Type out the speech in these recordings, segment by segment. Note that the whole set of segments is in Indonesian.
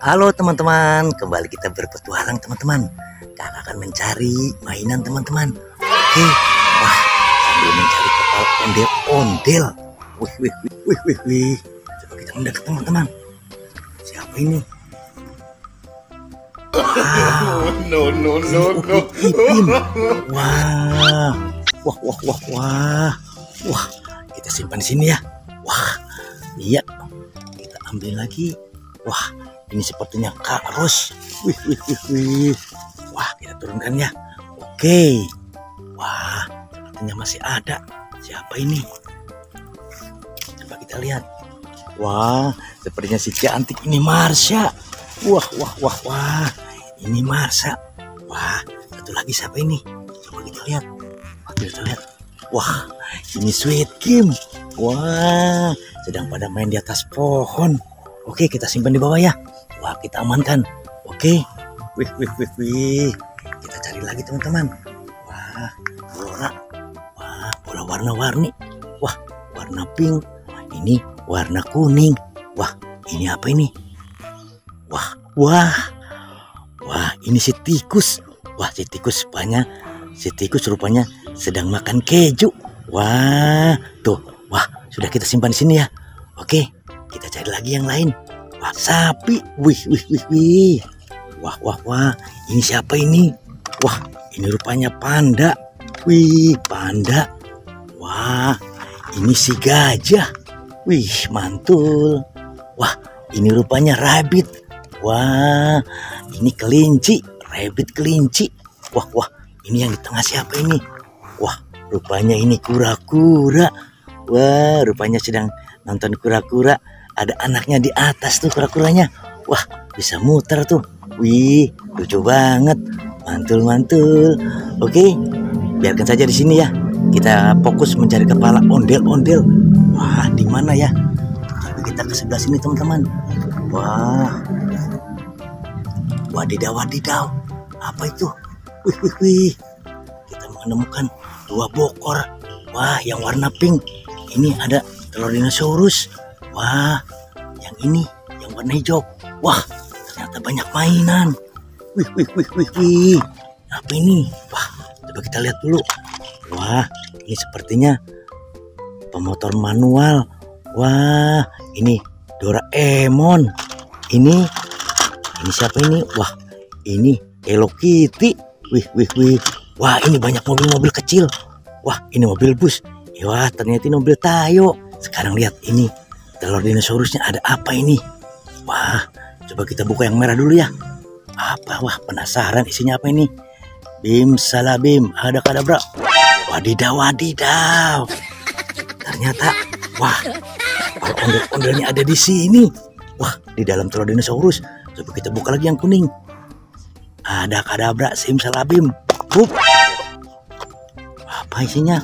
Halo teman-teman, kembali kita berpetualang teman-teman. Kakak akan mencari mainan teman-teman. Oke, wah, sambil mencari kepala ondel-ondel. Wih. Coba kita mendekat teman-teman. Siapa ini? Wow, No. Ipin. Wah, kita simpan di sini ya. Wah, iya. Kita ambil lagi. Wah, ini sepertinya Kak Ros. Wih. Wah, kita turunkan ya. Oke. Wah, sepertinya masih ada. Siapa ini? Coba kita lihat. Wah, sepertinya si cantik ini Marsha. Wah. Ini Marsha. Wah, satu lagi siapa ini? Coba kita lihat. Wah, ini Sweet Kim. Wah, sedang pada main di atas pohon. Oke, kita simpan di bawah ya. Wah, kita amankan. Oke. Wih. Kita cari lagi teman-teman. Wah, bola warna-warni. Wah, warna pink. Ini warna kuning. Wah, ini apa ini? Wah, ini si tikus. Wah, si tikus rupanya sedang makan keju. Wah, tuh. Wah, sudah kita simpan di sini ya. Oke, kita cari lagi yang lain. Wah, sapi. Wih. Wah. Ini siapa ini? Wah, ini rupanya panda. Wih, panda. Wah, ini si gajah. Wih, mantul. Wah, ini rupanya rabbit. Wah, ini kelinci, rabbit kelinci. Wah, ini yang di tengah siapa ini? Wah, rupanya ini kura-kura. Wah, rupanya sedang nonton kura-kura. Ada anaknya di atas tuh kura-kuranya. Wah, bisa muter tuh. Wih, lucu banget. Mantul. Oke, biarkan saja di sini ya. Kita fokus mencari kepala ondel-ondel. Wah, di mana ya? Tapi kita ke sebelah sini teman-teman. Wah. Wadidaw. Apa itu? Wih. Kita menemukan 2 bokor. Wah, yang warna pink. Ini ada telur dinosaurus. Wah, yang ini yang warna hijau. Wah, ternyata banyak mainan. Wih. Apa ini? Wah, coba kita lihat dulu. Wah, ini sepertinya pemotor manual. Wah, ini Doraemon. Ini siapa ini? Wah, ini Hello Kitty. Wih. Wah, ini banyak mobil-mobil kecil. Wah, ini mobil bus. Wah, ternyata ini mobil Tayo. Sekarang lihat ini telur dinosaurusnya ada apa ini? Wah, coba kita buka yang merah dulu ya. Apa? Wah, penasaran isinya apa ini? Bim salabim, ada kadabra. Wadidaw. Ternyata, wah, ondel-ondelnya ada di sini. Wah, di dalam telur dinosaurus. Coba kita buka lagi yang kuning. Ada kadabra, simsalabim. Apa isinya?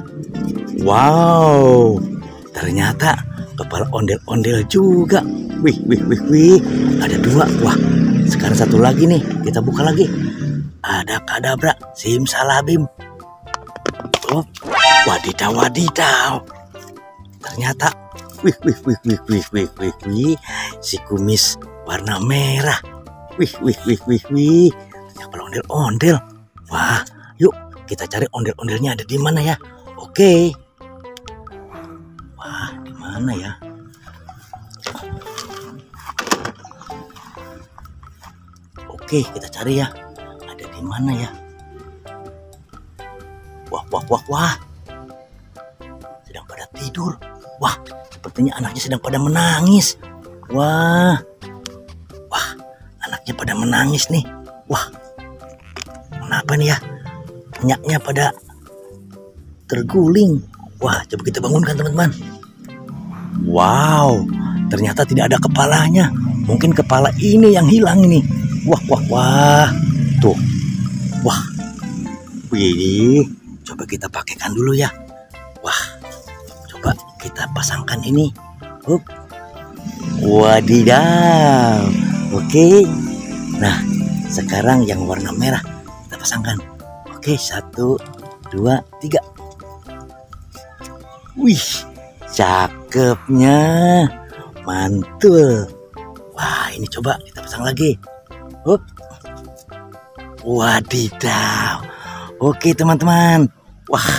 Wow, ternyata kepala ondel-ondel juga. Wih. Ada 2. Wah, sekarang satu lagi nih. Kita buka lagi. Ada kadabra, simsalabim. Wadidaw. Ternyata, wih. Si kumis warna merah. Wih. Kepala ondel-ondel. Wah, yuk kita cari ondel-ondelnya ada di mana ya. Oke. Wah, di mana ya? Oke, kita cari ya. Ada di mana ya? Wah. Sedang pada tidur. Wah, sepertinya anaknya sedang pada menangis. Wah, anaknya pada menangis nih. Wah, kenapa nih ya? Banyaknya pada terguling. Wah, coba kita bangunkan teman-teman. Wow, ternyata tidak ada kepalanya. Mungkin kepala ini yang hilang ini. Wah. Tuh. Wah. Wih, coba kita pakaikan dulu ya. Wah, coba kita pasangkan ini. Wadidaw. Oke. Nah, sekarang yang warna merah kita pasangkan. Oke, 1, 2, 3. Wih, cakepnya. Mantul. Wah, ini coba kita pasang lagi. Hup. Wadidaw. Oke teman-teman. Wah,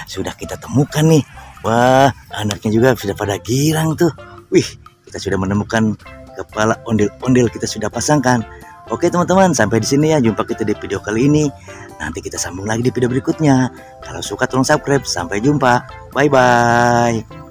sudah kita temukan nih. Wah, anaknya juga sudah pada girang tuh. Wih, kita sudah menemukan kepala ondel-ondel, kita sudah pasangkan. Oke teman-teman, sampai di sini ya jumpa kita di video kali ini. Nanti kita sambung lagi di video berikutnya. Kalau suka tolong subscribe. Sampai jumpa. Bye bye.